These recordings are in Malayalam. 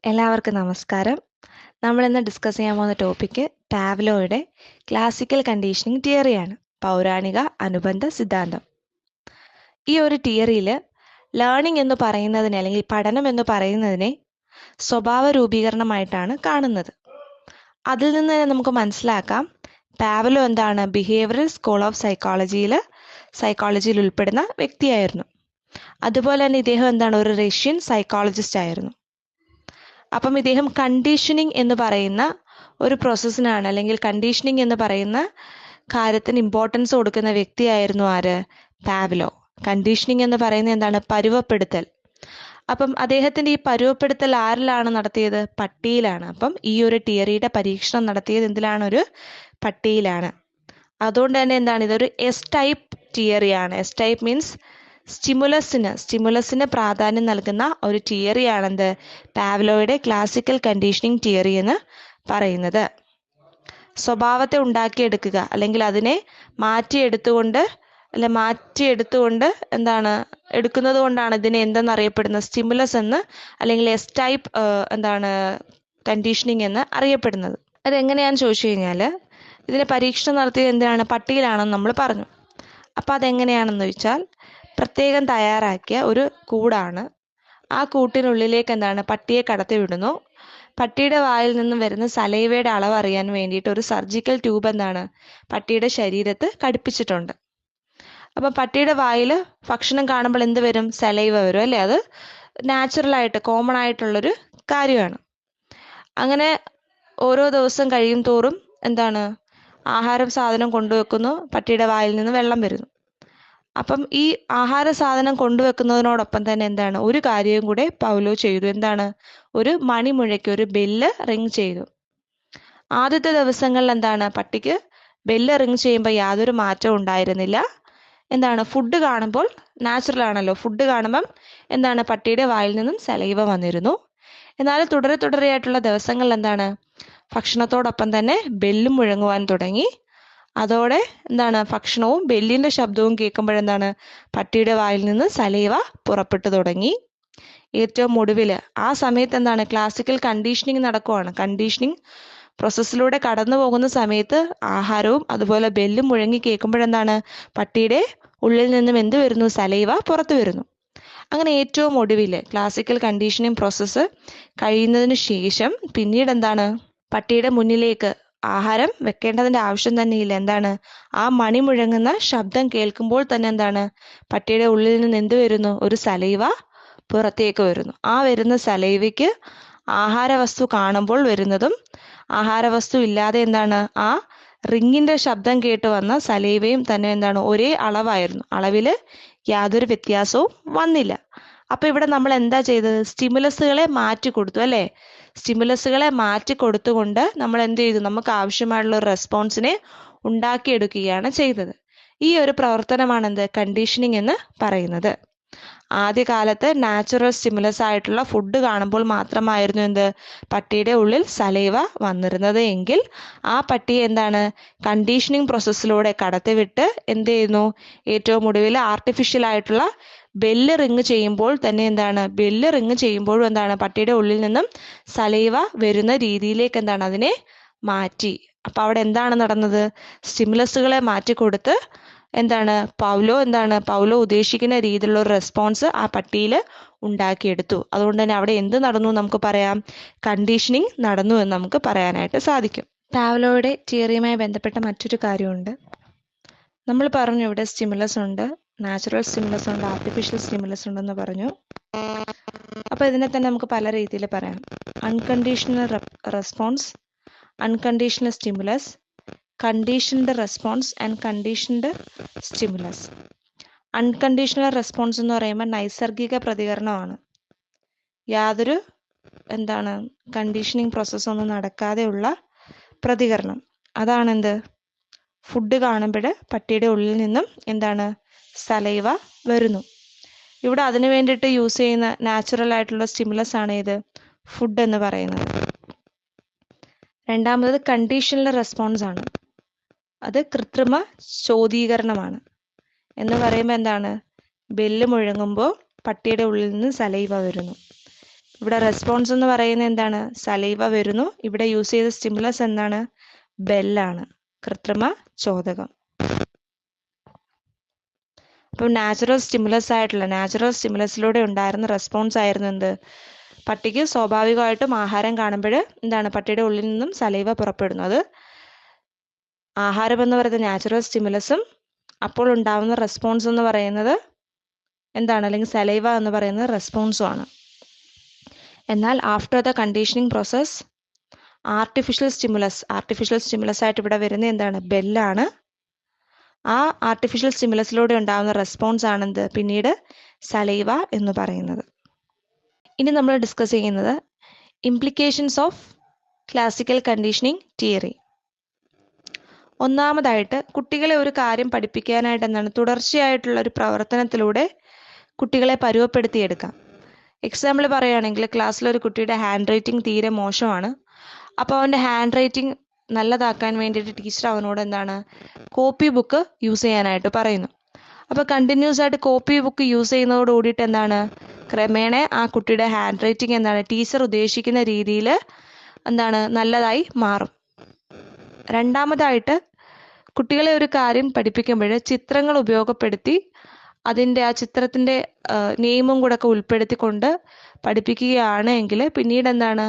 എല്ലാവർക്കും നമസ്കാരം. നമ്മൾ ഇന്ന് ഡിസ്കസ് ചെയ്യാൻ പോകുന്ന ടോപ്പിക്ക് പാവ്ലോയുടെ ക്ലാസിക്കൽ കണ്ടീഷനിങ് തിയറിയാണ്, പൗരാണിക അനുബന്ധ സിദ്ധാന്തം. ഈ ഒരു തിയറിയിൽ ലേണിംഗ് എന്ന് പറയുന്നതിനെ അല്ലെങ്കിൽ പഠനം എന്ന് പറയുന്നതിനെ സ്വഭാവ രൂപീകരണമായിട്ടാണ് കാണുന്നത്. അതിൽ നിന്ന് തന്നെ നമുക്ക് മനസ്സിലാക്കാം പാവ്ലോ എന്താണ് ബിഹേവിയറൽ സ്കൂൾ ഓഫ് സൈക്കോളജിയിൽ ഉൾപ്പെടുന്ന വ്യക്തിയായിരുന്നു. അതുപോലെ തന്നെ ഇദ്ദേഹം എന്താണ് ഒരു റഷ്യൻ സൈക്കോളജിസ്റ്റ് ആയിരുന്നു. അപ്പം ഇദ്ദേഹം കണ്ടീഷനിങ് എന്ന് പറയുന്ന ഒരു പ്രോസസ്സിനാണ് അല്ലെങ്കിൽ കണ്ടീഷനിങ് എന്ന് പറയുന്ന കാര്യത്തിന് ഇമ്പോർട്ടൻസ് കൊടുക്കുന്ന വ്യക്തിയായിരുന്നു ആര്? പാവ്ലോ. കണ്ടീഷനിങ് എന്ന് പറയുന്നത് എന്താണ്? പരുവപ്പെടുത്തൽ. അപ്പം അദ്ദേഹത്തിന്റെ ഈ പരുവപ്പെടുത്തൽ ആരിലാണ് നടത്തിയത്? പട്ടിയിലാണ്. അപ്പം ഈ ഒരു തിയറിയുടെ പരീക്ഷണം നടത്തിയത് എന്തിലാണ്? ഒരു പട്ടിയിലാണ്. അതുകൊണ്ട് തന്നെ എന്താണ് ഇതൊരു എസ് ടൈപ്പ് തിയറിയാണ്. എസ് ടൈപ്പ് മീൻസ് സ്റ്റിമുലസിന് പ്രാധാന്യം നൽകുന്ന ഒരു തിയറിയാണെന്ത്? പാവ്ലോയുടെ ക്ലാസിക്കൽ കണ്ടീഷനിങ് തിയറി എന്ന് പറയുന്നത്. സ്വഭാവത്തെ ഉണ്ടാക്കിയെടുക്കുക അല്ലെങ്കിൽ അതിനെ മാറ്റിയെടുത്തുകൊണ്ട് എന്താണ് എടുക്കുന്നത് കൊണ്ടാണ് ഇതിനെ എന്തെന്നറിയപ്പെടുന്നത്? സ്റ്റിമുലസ് എന്ന് അല്ലെങ്കിൽ എസ് ടൈപ്പ് കണ്ടീഷനിങ് എന്ന് അറിയപ്പെടുന്നത്. അതെങ്ങനെയാണെന്ന് ചോദിച്ചു കഴിഞ്ഞാൽ ഇതിനെ പരീക്ഷണം നടത്തിയത് എന്തിനാണ്? പട്ടിയിലാണെന്ന് നമ്മൾ പറഞ്ഞു. അപ്പം അതെങ്ങനെയാണെന്ന് വെച്ചാൽ പ്രത്യേകം തയ്യാറാക്കിയ ഒരു കൂടാണ്. ആ കൂട്ടിനുള്ളിലേക്ക് പട്ടിയെ കടത്തി വിടുന്നു. പട്ടിയുടെ വായിൽ നിന്നും വരുന്ന സലൈവയുടെ അളവ് അറിയാൻ വേണ്ടിയിട്ട് ഒരു സർജിക്കൽ ട്യൂബ് പട്ടിയുടെ ശരീരത്ത് ഘടിപ്പിച്ചിട്ടുണ്ട്. അപ്പം പട്ടിയുടെ വായിൽ ഭക്ഷണം കാണുമ്പോൾ എന്ത് വരും? സലൈവ വരും അല്ലേ? അത് നാച്ചുറലായിട്ട് കോമൺ ആയിട്ടുള്ളൊരു കാര്യമാണ്. അങ്ങനെ ഓരോ ദിവസം കഴിയും തോറും ആഹാര സാധനം കൊണ്ടുവെക്കുന്നു, പട്ടിയുടെ വായിൽ നിന്ന് വെള്ളം വരുന്നു. അപ്പം ഈ ആഹാര സാധനം കൊണ്ടുവെക്കുന്നതിനോടൊപ്പം തന്നെ ഒരു കാര്യവും കൂടെ പൗലോ ചെയ്തു. ഒരു മണി മുഴക്കി, ഒരു ബെല്ല് റിങ് ചെയ്തു. ആദ്യത്തെ ദിവസങ്ങളിൽ പട്ടിക്ക് ബെല്ല് റിങ് ചെയ്യുമ്പോൾ യാതൊരു മാറ്റവും ഉണ്ടായിരുന്നില്ല. ഫുഡ് കാണുമ്പോൾ നാച്ചുറൽ ആണല്ലോ, ഫുഡ് കാണുമ്പം പട്ടിയുടെ വായിൽ നിന്നും സലൈവ വന്നിരുന്നു. എന്നാൽ തുടരെയായിട്ടുള്ള ദിവസങ്ങളിൽ ഭക്ഷണത്തോടൊപ്പം തന്നെ ബെല്ലും മുഴങ്ങുവാൻ തുടങ്ങി. അതോടെ ഭക്ഷണവും ബെല്ലിന്റെ ശബ്ദവും കേൾക്കുമ്പോഴെന്താണ് പട്ടിയുടെ വായിൽ നിന്ന് സലൈവ പുറപ്പെട്ടു തുടങ്ങി. ഏറ്റവും ഒടുവിൽ ആ സമയത്ത് ക്ലാസിക്കൽ കണ്ടീഷനിങ് നടക്കുവാണ്. കണ്ടീഷനിങ് പ്രോസസ്സിലൂടെ കടന്നു പോകുന്ന സമയത്ത് ആഹാരവും അതുപോലെ ബെല്ലും മുഴങ്ങി കേൾക്കുമ്പോഴെന്താണ് പട്ടിയുടെ ഉള്ളിൽ നിന്നും എന്ത് വരുന്നു? സലൈവ പുറത്തു വരുന്നു. അങ്ങനെ ഏറ്റവും ഒടുവിൽ ക്ലാസിക്കൽ കണ്ടീഷനിങ് പ്രോസസ്സ് കഴിയുന്നതിന് ശേഷം പിന്നീട് പട്ടിയുടെ മുന്നിലേക്ക് ആഹാരം വെക്കേണ്ടതിന്റെ ആവശ്യം തന്നെയില്ല. ആ മണി മുഴങ്ങുന്ന ശബ്ദം കേൾക്കുമ്പോൾ തന്നെ പട്ടിയുടെ ഉള്ളിൽ നിന്ന് എന്ത് വരുന്നു? ഒരു സലൈവ പുറത്തേക്ക് വരുന്നു. ആ വരുന്ന സലൈവയ്ക്ക് ആഹാരവസ്തു കാണുമ്പോൾ വരുന്നതും ആഹാരവസ്തു ഇല്ലാതെ ആ റിങ്ങിന്റെ ശബ്ദം കേട്ട് വന്ന സലൈവയും തന്നെ ഒരേ അളവായിരുന്നു. അളവില് യാതൊരു വ്യത്യാസവും വന്നില്ല. അപ്പൊ ഇവിടെ നമ്മൾ എന്താ ചെയ്തത്? സ്റ്റിമുലസുകളെ മാറ്റി കൊടുത്തു അല്ലേ? സ്റ്റിമുലസുകളെ മാറ്റി കൊടുത്തുകൊണ്ട് നമ്മൾ എന്ത് ചെയ്തു? നമുക്ക് ആവശ്യമായിട്ടുള്ള ഒരു റെസ്പോൺസിനെ ഉണ്ടാക്കിയെടുക്കുകയാണ് ചെയ്തത്. ഈ ഒരു പ്രവർത്തനമാണ് കണ്ടീഷനിങ് എന്ന് പറയുന്നത്. ആദ്യകാലത്ത് നാച്ചുറൽ സ്റ്റിമുലസ് ആയിട്ടുള്ള ഫുഡ് കാണുമ്പോൾ മാത്രമായിരുന്നു പട്ടിയുടെ ഉള്ളിൽ സലൈവ വന്നിരുന്നത് എങ്കിൽ ആ പട്ടിയെ കണ്ടീഷനിങ് പ്രോസസ്സിലൂടെ കടത്തിവിട്ട് എന്ത് ചെയ്യുന്നു? ഏറ്റവും ഒടുവിൽ ആർട്ടിഫിഷ്യൽ ആയിട്ടുള്ള ബെല്ല് റിങ് ചെയ്യുമ്പോൾ തന്നെ ബെല്ല് റിങ് ചെയ്യുമ്പോഴും പട്ടിയുടെ ഉള്ളിൽ നിന്നും സലൈവ വരുന്ന രീതിയിലേക്ക് അതിനെ മാറ്റി. അപ്പൊ അവിടെ എന്താണ് നടന്നത്? സ്റ്റിമുലസുകളെ മാറ്റിക്കൊടുത്ത് പൗലോ ഉദ്ദേശിക്കുന്ന രീതിയിലുള്ള ഒരു റെസ്പോൺസ് ആ പട്ടിയിൽ ഉണ്ടാക്കിയെടുത്തു. അതുകൊണ്ട് തന്നെ അവിടെ എന്ത് നടന്നു നമുക്ക് പറയാം? കണ്ടീഷനിങ് നടന്നു എന്ന് നമുക്ക് പറയാനായിട്ട് സാധിക്കും. പാവ്ലോയുടെ തിയറിയുമായി ബന്ധപ്പെട്ട മറ്റൊരു കാര്യമുണ്ട്. നമ്മൾ പറഞ്ഞു ഇവിടെ സ്റ്റിമുലസ് ഉണ്ട്, നാച്ചുറൽ സ്റ്റിമുലസ് ഉണ്ട്, ആർട്ടിഫിഷ്യൽ സ്റ്റിമുലസ് ഉണ്ടെന്ന് പറഞ്ഞു. അപ്പൊ ഇതിനെ തന്നെ നമുക്ക് പല രീതിയിൽ പറയാം. Unconditional response, unconditional stimulus, conditioned response and conditioned stimulus. Unconditional response എന്ന് പറയുമ്പോൾ നൈസർഗിക പ്രതികരണമാണ്. യാതൊരു കണ്ടീഷനിങ് പ്രോസസ് ഒന്നും നടക്കാതെയുള്ള പ്രതികരണം. അതാണെന്ത്? ഫുഡ് കാണുമ്പോൾ പട്ടിയുടെ ഉള്ളിൽ നിന്നും സലൈവ വരുന്നു. ഇവിടെ അതിനു വേണ്ടിയിട്ട് യൂസ് ചെയ്യുന്ന നാച്ചുറൽ ആയിട്ടുള്ള സ്റ്റിമുലസ് ആണ് ഇത് ഫുഡ് എന്ന് പറയുന്നത്. രണ്ടാമത് കണ്ടീഷണൽ റെസ്പോൺസ് ആണ്. അത് കൃത്രിമ ചോദീകരണമാണ്. എന്ന് പറയുമ്പോൾ ബെല്ല് മുഴങ്ങുമ്പോൾ പട്ടിയുടെ ഉള്ളിൽ നിന്ന് സലൈവ വരുന്നു. ഇവിടെ റെസ്പോൺസ് എന്ന് പറയുന്നത് എന്താണ്? സലൈവ വരുന്നു. ഇവിടെ യൂസ് ചെയ്ത സ്റ്റിമുലസ് എന്താണ്? ബെല്ലാണ്, കൃത്രിമ ചോദകം. അപ്പം നാച്ചുറൽ സ്റ്റിമുലസിലൂടെ ഉണ്ടായിരുന്ന റെസ്പോൺസ് ആയിരുന്നു എന്ത്? പട്ടിക്ക് സ്വാഭാവികമായിട്ടും ആഹാരം കാണുമ്പോൾ എന്താണ്? പട്ടിയുടെ ഉള്ളിൽ നിന്നും സലൈവ പുറപ്പെടുന്നു. അത് ആഹാരം എന്ന് പറയുന്നത് നാച്ചുറൽ സ്റ്റിമുലസും അപ്പോൾ ഉണ്ടാവുന്ന റെസ്പോൺസ് എന്ന് പറയുന്നത് എന്താണ്? അല്ലെങ്കിൽ സലൈവ എന്ന് പറയുന്നത് റെസ്പോൺസും ആണ്. എന്നാൽ after the conditioning process artificial stimulus ആയിട്ട് ഇവിടെ വരുന്നത് എന്താണ്? ബെല്ലാണ്. ആ ആർട്ടിഫിഷ്യൽ സ്റ്റിമുലസിലൂടെ ഉണ്ടാകുന്ന റെസ്പോൺസ് ആണെന്ത്? പിന്നീട് സലൈവ എന്ന് പറയുന്നത്. ഇനി നമ്മൾ ഡിസ്കസ് ചെയ്യുന്നത് implications of classical conditioning theory. ഒന്നാമതായിട്ട് കുട്ടികളെ ഒരു കാര്യം പഠിപ്പിക്കാനായിട്ട് എന്താണ്? തുടർച്ചയായിട്ടുള്ള ഒരു പ്രവർത്തനത്തിലൂടെ കുട്ടികളെ പരുവപ്പെടുത്തിയെടുക്കാം. എക്സാമ്പിൾ പറയുകയാണെങ്കിൽ ക്ലാസ്സിലൊരു കുട്ടിയുടെ ഹാൻഡ് റൈറ്റിംഗ് തീരെ മോശമാണ്. അപ്പോൾ അവൻ്റെ ഹാൻഡ് റൈറ്റിംഗ് നല്ലതാക്കാൻ വേണ്ടിയിട്ട് ടീച്ചർ അവനോട് എന്താണ്? കോപ്പി ബുക്ക് യൂസ് ചെയ്യാനായിട്ട് പറയുന്നു. അപ്പോൾ കണ്ടിന്യൂസ് ആയിട്ട് കോപ്പി ബുക്ക് യൂസ് ചെയ്യുന്നതോട് കൂടിയിട്ട് എന്താണ്? ക്രമേണ ആ കുട്ടിയുടെ ഹാൻഡ് റൈറ്റിംഗ് എന്താണ്? ടീച്ചർ ഉദ്ദേശിക്കുന്ന രീതിയിൽ എന്താണ്? നല്ലതായി മാറും. രണ്ടാമതായിട്ട് കുട്ടികളെ ഒരു കാര്യം പഠിപ്പിക്കുമ്പോൾ ചിത്രങ്ങൾ ഉപയോഗപ്പെടുത്തി അതിൻ്റെ ആ ചിത്രത്തിൻ്റെ നെയിമും കൂടെ ഒക്കെ ഉൾപ്പെടുത്തിക്കൊണ്ട് പഠിപ്പിക്കുകയാണ് എങ്കിൽ പിന്നീട് എന്താണ്?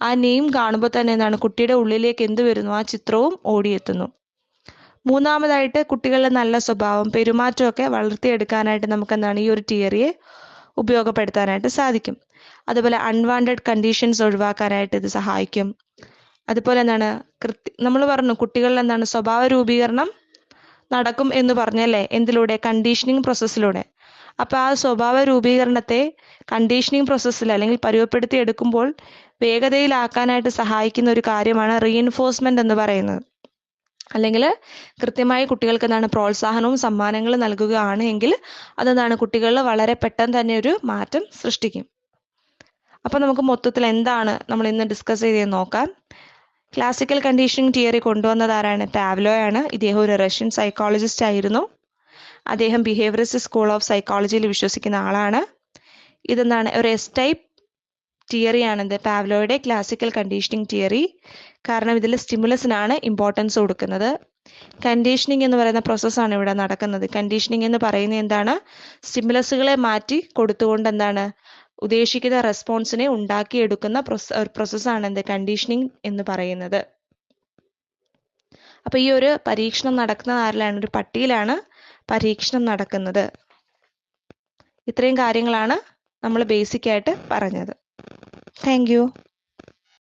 ആ നെയിം കാണുമ്പോൾ തന്നെ എന്താണ്? കുട്ടിയുടെ ഉള്ളിലേക്ക് എന്ത് വരുന്നു? ആ ചിത്രവും ഓടിയെത്തുന്നു. മൂന്നാമതായിട്ട് കുട്ടികളുടെ നല്ല സ്വഭാവം, പെരുമാറ്റമൊക്കെ വളർത്തിയെടുക്കാനായിട്ട് നമുക്ക് എന്താണ്? ഈ ഒരു തിയറിയെ ഉപയോഗപ്പെടുത്താനായിട്ട് സാധിക്കും. അതുപോലെ അൺവാണ്ടഡ് കണ്ടീഷൻസ് ഒഴിവാക്കാനായിട്ട് ഇത് സഹായിക്കും. അതുപോലെ എന്താണ്? നമ്മൾ പറഞ്ഞു കുട്ടികളിൽ എന്താണ്? സ്വഭാവ രൂപീകരണം നടക്കും എന്ന് പറഞ്ഞല്ലേ? എന്തിലൂടെ? കണ്ടീഷനിങ് പ്രോസസ്സിലൂടെ. അപ്പോൾ ആ സ്വഭാവ രൂപീകരണത്തെ കണ്ടീഷനിങ് പ്രോസസ്സിൽ അല്ലെങ്കിൽ പരുവപ്പെടുത്തി എടുക്കുമ്പോൾ വേഗതയിലാക്കാനായിട്ട് സഹായിക്കുന്ന ഒരു കാര്യമാണ് റീഇൻഫോഴ്സ്മെന്റ് എന്ന് പറയുന്നത്. അല്ലെങ്കിൽ കൃത്യമായി കുട്ടികൾക്ക് എന്താണ്? പ്രോത്സാഹനവും സമ്മാനങ്ങളും നൽകുകയാണ് എങ്കിൽ അതെന്താണ്? കുട്ടികളിൽ വളരെ പെട്ടെന്ന് തന്നെ ഒരു മാറ്റം സൃഷ്ടിക്കും. അപ്പോൾ നമുക്ക് മൊത്തത്തിൽ എന്താണ് നമ്മൾ ഇന്ന് ഡിസ്കസ് ചെയ്ത് നോക്കാം. ക്ലാസിക്കൽ കണ്ടീഷനിങ് തിയറി കൊണ്ടുവന്നത് ആരാണ്? പാവ്ലോയാണ്. ഇദ്ദേഹം ഒരു റഷ്യൻ സൈക്കോളജിസ്റ്റ് ആയിരുന്നു. അദ്ദേഹം ബിഹേവിയറിസ്റ്റ് സ്കൂൾ ഓഫ് സൈക്കോളജിയിൽ വിശ്വസിക്കുന്ന ആളാണ്. ഇതെന്താണ്? ഒരു എസ് ടൈപ്പ് തിയറിയാണെന്ത്? പാവ്ലോയുടെ ക്ലാസിക്കൽ കണ്ടീഷനിങ് തിയറി. കാരണം ഇതിൽ സ്റ്റിമുലസിനാണ് ഇമ്പോർട്ടൻസ് കൊടുക്കുന്നത്. കണ്ടീഷനിങ് എന്ന് പറയുന്ന പ്രോസസ്സാണ് ഇവിടെ നടക്കുന്നത്. കണ്ടീഷനിങ് എന്ന് പറയുന്നത് എന്താണ്? സ്റ്റിമുലസുകളെ മാറ്റി കൊടുത്തുകൊണ്ട് എന്താണ്? ഉദ്ദേശിക്കുന്ന റെസ്പോൺസിനെ ഉണ്ടാക്കിയെടുക്കുന്ന പ്രോസസ്സാണ് എന്ത്? കണ്ടീഷനിങ് എന്ന് പറയുന്നത്. അപ്പൊ ഈ ഒരു പരീക്ഷണം നടക്കുന്ന ആരിലാണ്? ഒരു പട്ടിയിലാണ് പരീക്ഷണം നടക്കുന്നത്. ഇത്രയും കാര്യങ്ങളാണ് നമ്മൾ ബേസിക് ആയിട്ട് പറഞ്ഞത്. Thank you.